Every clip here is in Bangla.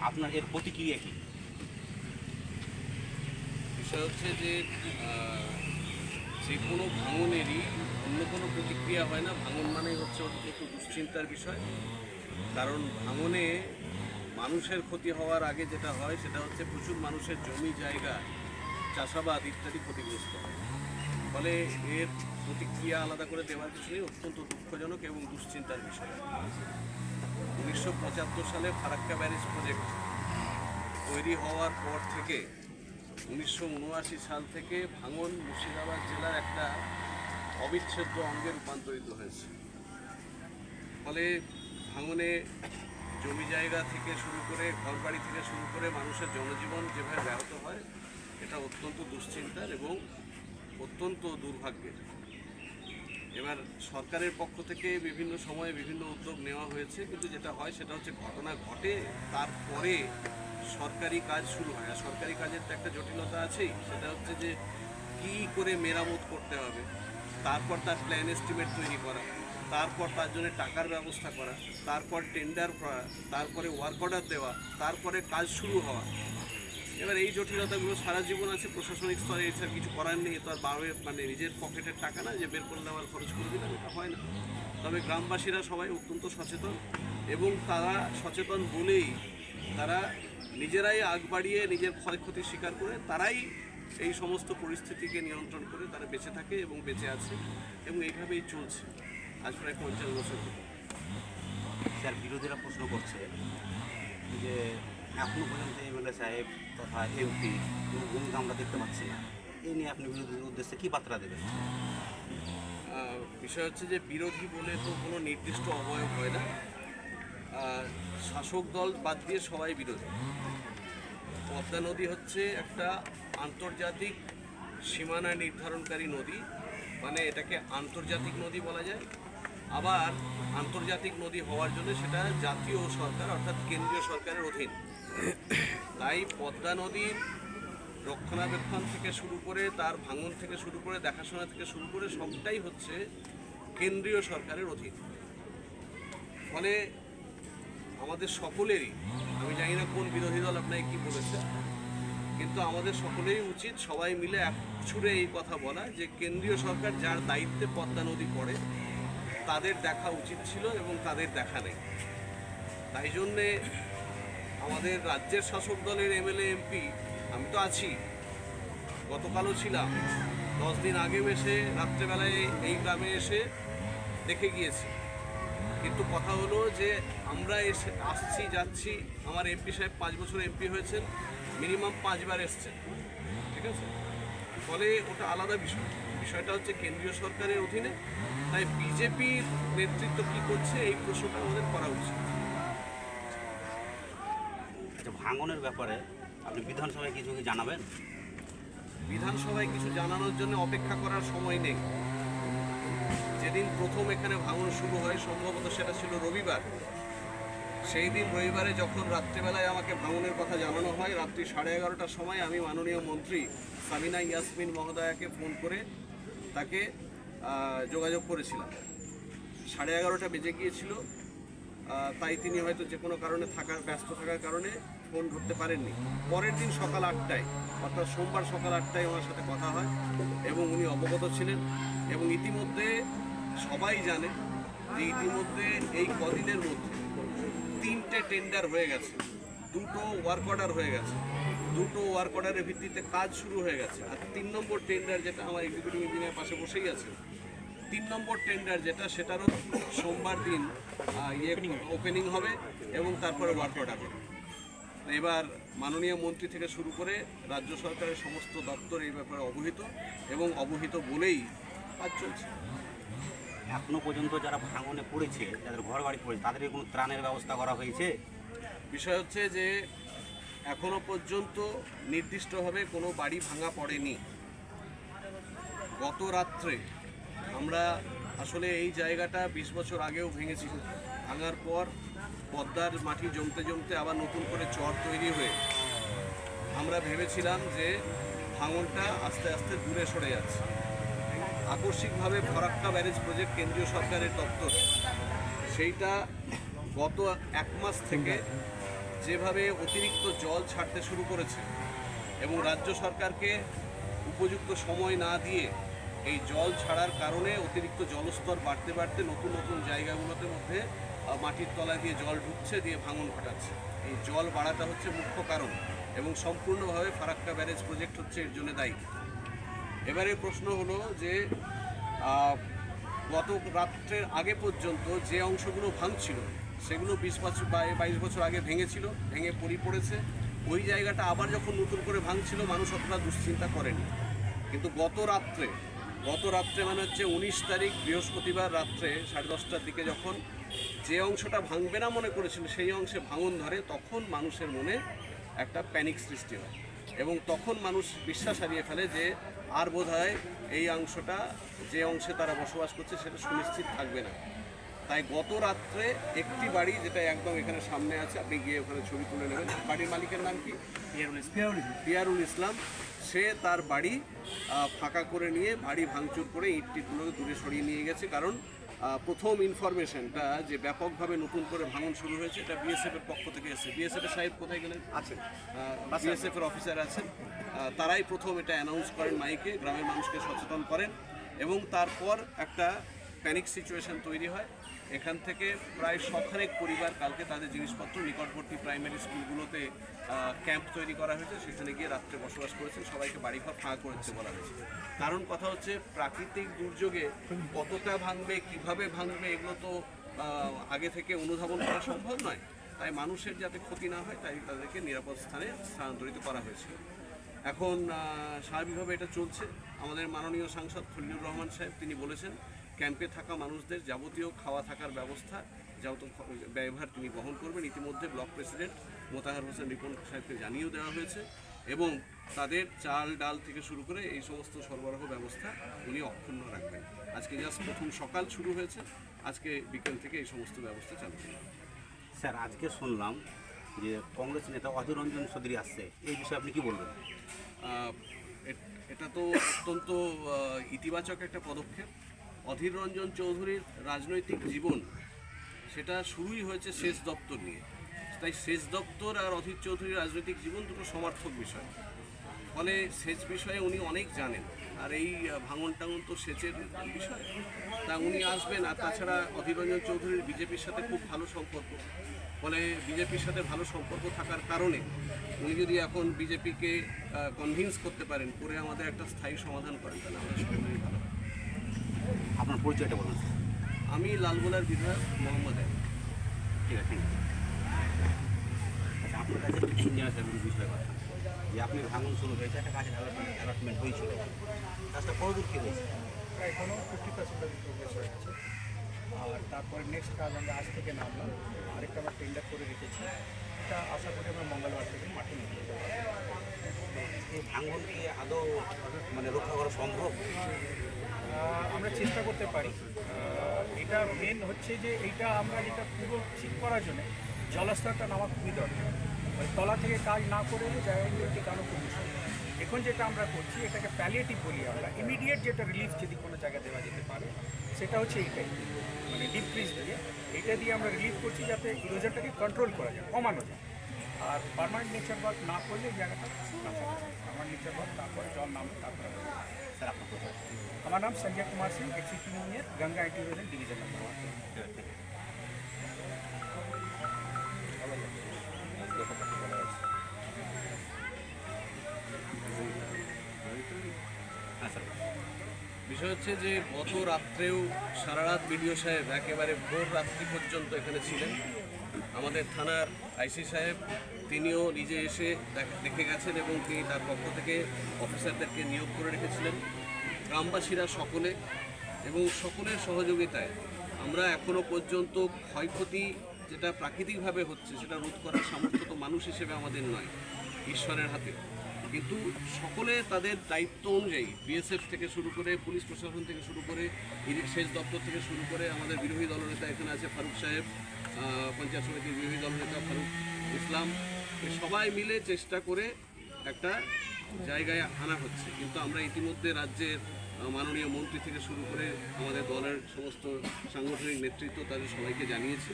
আপনার এর প্রতিক্রিয়া কি? বিষয় হচ্ছে যে যে কোনো ভাঙনেরই অন্য কোনো প্রতিক্রিয়া হয় না। ভাঙন মানেই হচ্ছে একটু দুশ্চিন্তার বিষয়। কারণ ভাঙনে মানুষের ক্ষতি হওয়ার আগে যেটা হয় সেটা হচ্ছে প্রচুর মানুষের জমি জায়গা, চাষাবাদ ইত্যাদি ক্ষতিগ্রস্ত হয়। ফলে এর প্রতিক্রিয়া আলাদা করে দেওয়ার কিছু নেই, অত্যন্ত দুঃখজনক এবং দুশ্চিন্তার বিষয়। 1975 সালে ফারাক্কা ব্যারেজ প্রজেক্ট তৈরি হওয়ার পর থেকে 1979 সাল থেকে ভাঙন মুর্শিদাবাদ জেলার একটা অবিচ্ছেদ্য অঙ্গে রূপান্তরিত হয়েছে। ফলে ভাঙনে জমি জায়গা থেকে শুরু করে ঘরবাড়ি থেকে শুরু করে মানুষের জনজীবন যেভাবে ব্যাহত হয়, এটা অত্যন্ত দুশ্চিন্তার এবং অত্যন্ত দুর্ভাগ্যের। এবার সরকারের পক্ষ থেকে বিভিন্ন সময়ে বিভিন্ন উদ্যোগ নেওয়া হয়েছে, কিন্তু যেটা হয় সেটা হচ্ছে ঘটনা ঘটে তারপরে সরকারি কাজ শুরু হয়। আর সরকারি কাজের তো একটা জটিলতা আছেই, সেটা হচ্ছে যে কী করে মেরামত করতে হবে, তারপর তার প্ল্যান এস্টিমেট তৈরি করা, তারপর তার জন্য টাকার ব্যবস্থা করা, তারপর টেন্ডার করা, তারপরে ওয়ার্ক অর্ডার দেওয়া, তারপরে কাজ শুরু হওয়া। এবার এই জটিলতাগুলো সারা জীবন আছে প্রশাসনিক স্তরে, এছাড়া কিছু করার নেই। তো আর নিজের পকেটের টাকা না যে বের করলে আবার খরচ করে দিলাম, এটা হয় না। তবে গ্রামবাসীরা সবাই অত্যন্ত সচেতন, এবং তারা সচেতন বলেই তারা নিজেরাই আগ বাড়িয়ে নিজের ক্ষয়ক্ষতি স্বীকার করে তারাই এই সমস্ত পরিস্থিতিকে নিয়ন্ত্রণ করে তারা বেঁচে থাকে এবং বেঁচে আছে, এবং এইভাবেই চলছে আজ প্রায় 50 বছর ধরে। স্যার, বিরোধীরা প্রশ্ন করছে যে এখনও পর্যন্ত এমএলএ সাহেব তথা এমপি কোনো ভূমিকা আমরা দেখতে পাচ্ছি না। এই নিয়ে আপনি বিরোধীদের উদ্দেশ্যে কী বার্তা দেবেন? বিষয় হচ্ছে যে বিরোধী বলে তো কোনো নির্দিষ্ট অবয়ব হয় না। শাসক দল বাদ দিয়ে সবাই বিরোধী। পদ্মা নদী হচ্ছে একটা আন্তর্জাতিক সীমানা নির্ধারণকারী নদী, মানে এটাকে আন্তর্জাতিক নদী বলা যায়। আবার আন্তর্জাতিক নদী হওয়ার জন্য সেটা জাতীয় সরকার অর্থাৎ কেন্দ্রীয় সরকারের অধীন। তাই পদ্মা নদীর রক্ষণাবেক্ষণ থেকে শুরু করে তার ভাঙন থেকে শুরু করে দেখাশোনা থেকে শুরু করে সবটাই হচ্ছে কেন্দ্রীয় সরকারের অধীন। ফলে আমাদের সকলেরই, আমি জানি না কোন বিরোধী দল আপনাকে কী বলেছে, কিন্তু আমাদের সকলেরই উচিত সবাই মিলে এক ছুড়ে এই কথা বলা যে কেন্দ্রীয় সরকার যার দায়িত্বে পদ্মা নদী পড়ে তাদের দেখা উচিত ছিল এবং তাদের দেখা নেই। তাই জন্যে আমাদের রাজ্যের শাসক দলের এমএলএ এমপি, আমি তো আছি, গতকালও ছিলাম, 10 দিন আগেও এসে রাত্রেবেলায় এই গ্রামে এসে দেখে গিয়েছি। কিন্তু কথা হলো যে আমরা এসে আসছি যাচ্ছি, আমার এমপি সাহেব 5 বছর এমপি হয়েছেন, মিনিমাম 5 বার এসছেন, ঠিক আছে? ফলে ওটা আলাদা বিষয়। বিষয়টা হচ্ছে কেন্দ্রীয় সরকারের অধীনে। তাই বিজেপির নেতৃত্ব কী করছে এই প্রশ্নটা আমাদের করা উচিত। আচ্ছা, ভাঙনের ব্যাপারে আপনি বিধানসভায় কিছু কি জানাবেন? বিধানসভায় কিছু জানানোর জন্য অপেক্ষা করার সময় নেই। যেদিন প্রথম এখানে ভাঙন শুরু হয়, সম্ভবত সেটা ছিল রবিবার, সেই দিন রবিবারে যখন রাত্রিবেলায় আমাকে ভাঙনের কথা জানানো হয়, রাত্রি 11:30টার সময় আমি মাননীয় মন্ত্রী সাবিনা ইয়াসমিন মহোদয়াকে ফোন করে তাকে যোগাযোগ করেছিলাম। 11:30টা বেজে গিয়েছিল, তাই তিনি হয়তো যে কোনো কারণে ব্যস্ত থাকার কারণে ফোন ধরতে পারেননি। পরের দিন সকাল 8টায়, অর্থাৎ সোমবার সকাল 8টায় ওনার সাথে কথা হয় এবং উনি অবগত ছিলেন। এবং ইতিমধ্যে সবাই জানে যে ইতিমধ্যে এই কদিনের মধ্যে 3টে টেন্ডার হয়ে গেছে, 2টো ওয়ার্ক অর্ডার হয়ে গেছে, 2টো ওয়ার্ক অর্ডারের ভিত্তিতে কাজ শুরু হয়ে গেছে। আর 3 নম্বর টেন্ডার, যেটা আমার এক্সিকিউটিভ ইঞ্জিনিয়ার পাশে বসেই আছে, 3 নম্বর টেন্ডার যেটা, সেটারও সোমবার দিন ওপেনিং হবে এবং তারপরে ওয়ার্ক অর্ডার হবে। এবার মাননীয় মন্ত্রী থেকে শুরু করে রাজ্য সরকারের সমস্ত দপ্তর এই ব্যাপারে অবহিত, এবং অবহিত বলেই কাজ চলছে। এখনও পর্যন্ত যারা ভাঙনে পড়েছে, যাদের ঘর বাড়ি পড়েছে, তাদের কোনো ত্রাণের ব্যবস্থা করা হয়েছে? বিষয় হচ্ছে যে এখনো পর্যন্ত নির্দিষ্টভাবে কোনো বাড়ি ভাঙা পড়েনি। গত রাত্রে আমরা আসলে এই জায়গাটা 20 বছর আগেও ভেঙেছিল। ভাঙার পর পদ্মার মাটি জমতে জমতে আবার নতুন করে চর তৈরি হয়ে আমরা ভেবেছিলাম যে ভাঙনটা আস্তে আস্তে দূরে সরে যাচ্ছে। আকস্মিকভাবে ফারাক্কা ব্যারেজ প্রজেক্ট কেন্দ্রীয় সরকারের দপ্তর, সেইটা গত 1 মাস থেকে যেভাবে অতিরিক্ত জল ছাড়তে শুরু করেছে এবং রাজ্য সরকারকে উপযুক্ত সময় না দিয়ে এই জল ছাড়ার কারণে অতিরিক্ত জলস্তর বাড়তে বাড়তে নতুন নতুন জায়গাগুলোতে মধ্যে মাটির তলায় দিয়ে জল ঢুকছে, দিয়ে ভাঙন ঘটাচ্ছে। এই জল বাড়াটা হচ্ছে মুখ্য কারণ এবং সম্পূর্ণভাবে ফারাক্কা ব্যারেজ প্রজেক্ট হচ্ছে এর জন্য দায়ী। এবারে প্রশ্ন হলো যে গত রাত্রের আগে পর্যন্ত যে অংশগুলো ভাঙছিল সেগুলো 22 বছর আগে ভেঙেছিল, ভেঙে পড়েছে। ওই জায়গাটা আবার যখন নতুন করে ভাঙছিল মানুষ অতটা দুশ্চিন্তা করেনি। কিন্তু গত রাত্রে মানে হচ্ছে 19 তারিখ বৃহস্পতিবার রাত্রে 10:30টার দিকে যখন যে অংশটা ভাঙবে না মনে করেছিল সেই অংশে ভাঙন ধরে, তখন মানুষের মনে একটা প্যানিক সৃষ্টি হয় এবং তখন মানুষ বিশ্বাস হারিয়ে ফেলে যে আর বোধহয় এই অংশটা, যে অংশে তারা বসবাস করছে সেটা সুনিশ্চিত থাকবে না। তাই গত রাত্রে একটি বাড়ি, যেটা একদম এখানে সামনে আছে, আপনি গিয়ে ওখানে ছবি তুলে নেবেন, বাড়ির মালিকের নাম কি? পিয়ারুল ইসলাম। সে তার বাড়ি ফাঁকা করে নিয়ে বাড়ি ভাঙচুর করে ইটটিগুলো দূরে সরিয়ে নিয়ে গেছে। কারণ প্রথম ইনফরমেশনটা যে ব্যাপকভাবে নতুন করে ভাঙন শুরু হয়েছে এটা বিএসএফ এর পক্ষ থেকে এসেছে। বিএসএফ এর সাহেব কোথায় গেলেন? আছেন, বিএসএফ এর অফিসার আছেন। তারাই প্রথম এটা অ্যানাউন্স করেন মাইকে, গ্রামের মানুষকে সচেতন করেন এবং তারপর একটা প্যানিক সিচুয়েশন তৈরি হয়। এখান থেকে প্রায় 100 পরিবার কালকে তাদের জিনিসপত্র নিকটবর্তী প্রাইমারি স্কুলগুলোতে ক্যাম্প তৈরি করা হয়েছে, সেখানে গিয়ে রাত্রে বসবাস করেছেন, সবাইকে বাড়িঘর ফাঁকা করতে বলা হয়েছে। কারণ কথা হচ্ছে প্রাকৃতিক দুর্যোগে কতটা ভাঙবে, কিভাবে ভাঙবে, এগুলো তো আগে থেকে অনুধাবন করা সম্ভব নয়। তাই মানুষের যাতে ক্ষতি না হয় তাই তাদেরকে নিরাপদ স্থানে স্থানান্তরিত করা হয়েছিল। এখন স্বাভাবিকভাবে এটা চলছে। আমাদের মাননীয় সাংসদ খলিলুর রহমান সাহেব তিনি বলেছেন ক্যাম্পে থাকা মানুষদের যাবতীয় খাওয়া থাকার ব্যবস্থা, যাবতীয় ব্যয়ভার তিনি বহন করবেন। ইতিমধ্যে ব্লক প্রেসিডেন্ট মোতাহার হোসেন রিপন সাহেবকে জানিয়েও দেওয়া হয়েছে এবং তাদের চাল ডাল থেকে শুরু করে এই সমস্ত সরবরাহ ব্যবস্থা উনি অক্ষুণ্ণ রাখবেন। আজকে জাস্ট প্রথম সকাল শুরু হয়েছে, আজকে বিকেল থেকে এই সমস্ত ব্যবস্থা চালু হবে। স্যার, আজকে শুনলাম যে কংগ্রেস নেতা অধীর রঞ্জন চৌধুরী আসছে, এই বিষয়ে আপনি কি বলবেন? এটা তো অত্যন্ত ইতিবাচক একটা পদক্ষেপ। অধীর রঞ্জন চৌধুরীর রাজনৈতিক জীবন সেটা শুরুই হয়েছে সেচ দপ্তর নিয়ে। তাই সেচ দপ্তর আর অধীর চৌধুরীর রাজনৈতিক জীবন দুটো সমার্থক বিষয়। ফলে সেচ বিষয়ে উনি অনেক জানেন, আর এই ভাঙন টাঙন তো সেচের বিষয়। তা উনি আসবেন। আর তাছাড়া অধীর রঞ্জন চৌধুরীর বিজেপির সাথে খুব ভালো সম্পর্ক, ফলে বিজেপির সাথে ভালো সম্পর্ক থাকার কারণে উনি যদি এখন বিজেপিকে কনভিন্স করতে পারেন, করে আমাদের একটা স্থায়ী সমাধান করেন, তাহলে আমাদের সকলেরই ভালো। আপনার পরিচয়টা বলুন। আমি লালগোলার বিধায়ক মোহাম্মদ আলী। ঠিক আছে, আচ্ছা, আপনার কাছে ইঞ্জিনিয়ার সাহেবের বিষয় কথা যে আপনি ভাঙন শুরু হয়েছে, একটা কাজের অ্যালটমেন্ট হয়েছিল, কাজটা কতদূর কী হয়েছে? প্রায় এখনও 50% প্রোগ্রেস হয়ে গেছে। আর তারপরে নেক্সট কাজ আমরা আজ থেকে নামলাম, আরেকটা আমরা টেন্ডার করে রেখেছি। এটা আশা করি আমরা মঙ্গলবার থেকে মাঠে নিয়ে যেতে পারবো। এই ভাঙন কি আদৌ মানে রক্ষা করা সম্ভব? আমরা চেষ্টা করতে পারি। এটা মেন হচ্ছে যে এইটা আমরা যেটা পুরো ঠিক করার জন্য জলস্তরটা নামা খুবই দরকার। ওই তলা থেকে কাজ না করে জায়গাগুলো টিকানো খুব বিষয়। এখন যেটা আমরা করছি এটাকে প্যালিয়েটিভ বলি আমরা, ইমিডিয়েট যেটা রিলিফ যদি কোনো জায়গায় দেওয়া যেতে পারে সেটা হচ্ছে এইটাই, মানে ডিপ ফ্রিজ দিয়ে এটা দিয়ে আমরা রিলিফ করছি যাতে ইরোজনটাকে কন্ট্রোল করা যায়, কমানো যায়। আর পার্মানেন্ট নেচার ওয়ার্ক না করলে এই জায়গাটা পার্মানেন্ট নেচার ওয়ার্ক না করে জল নামবে তারপরে। স্যার, আপনার কোথায়? আমার নাম Sanjay Kumar Singh, executive engineer, Ganga IT division number 1। বিষয় হচ্ছে যে গত রাত্রেও সারা রাত বিডিও সাহেব একেবারে ভোর রাত্রি পর্যন্ত এখানে ছিলেন। আমাদের থানার আইসি সাহেব তিনিও নিজে এসে দেখে গেছেন এবং তিনি তার পক্ষ থেকে অফিসারদেরকে নিয়োগ করে রেখেছিলেন। গ্রামবাসীরা সকলে এবং সকলের সহযোগিতায় আমরা এখনও পর্যন্ত ক্ষয়ক্ষতি যেটা প্রাকৃতিকভাবে হচ্ছে সেটা রোধ করার সামর্থ্য তো মানুষ হিসেবে আমাদের নয়, ঈশ্বরের হাতে। কিন্তু সকলে তাদের দায়িত্ব অনুযায়ী বিএসএফ থেকে শুরু করে পুলিশ প্রশাসন থেকে শুরু করে সেচ দপ্তর থেকে শুরু করে আমাদের বিরোধী দলনেতা এখানে আছে ফারুক সাহেব, পঞ্চায়েত সমিতির বিরোধী দলনেতা ফারুক ইসলাম, সবাই মিলে চেষ্টা করে একটা জায়গায় আনা হচ্ছে। কিন্তু আমরা ইতিমধ্যে রাজ্যের মাননীয় মন্ত্রী থেকে শুরু করে আমাদের দলের সমস্ত সাংগঠনিক নেতৃত্ব তাদের সবাইকে জানিয়েছি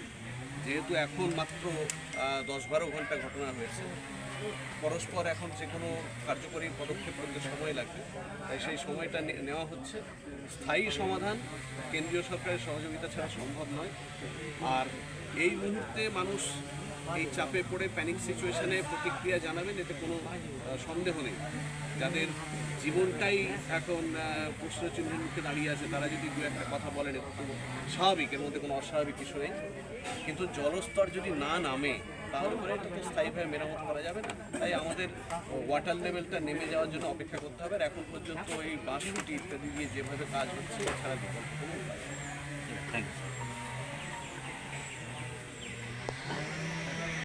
যেহেতু এখন মাত্র 10-12 ঘন্টা ঘটনা হয়েছে, পরস্পর এখন যে কোনো কার্যকরী পদক্ষেপ করতে সময় লাগবে, তাই সেই সময়টা নেওয়া হচ্ছে। স্থায়ী সমাধান কেন্দ্রীয় সরকারের সহযোগিতা ছাড়া সম্ভব নয়। আর এই মুহূর্তে মানুষ এই চাপে পড়ে প্যানিক সিচুয়েশনে প্রতিক্রিয়া জানাবেন, এতে কোনো সন্দেহ নেই। যাদের জীবনটাই এখন প্রশ্নচিহ্নের মুখে দাঁড়িয়ে আছে, তারা যদি দু একটা কথা বলেন, এটা তো স্বাভাবিক, এর মধ্যে কোনো অস্বাভাবিক কিছু নেই। কিন্তু জলস্তর যদি না নামে তাহলে পরে এটা তো স্থায়ীভাবে মেরামত করা যাবে না। তাই আমাদের ওয়াটার লেভেলটা নেমে যাওয়ার জন্য অপেক্ষা করতে হবে। আর এখন পর্যন্ত এই বাঁশকুটি ইত্যাদি দিয়ে যেভাবে কাজ হচ্ছে, এছাড়া বিকল্প কোনো উপায় নেই। Thank you.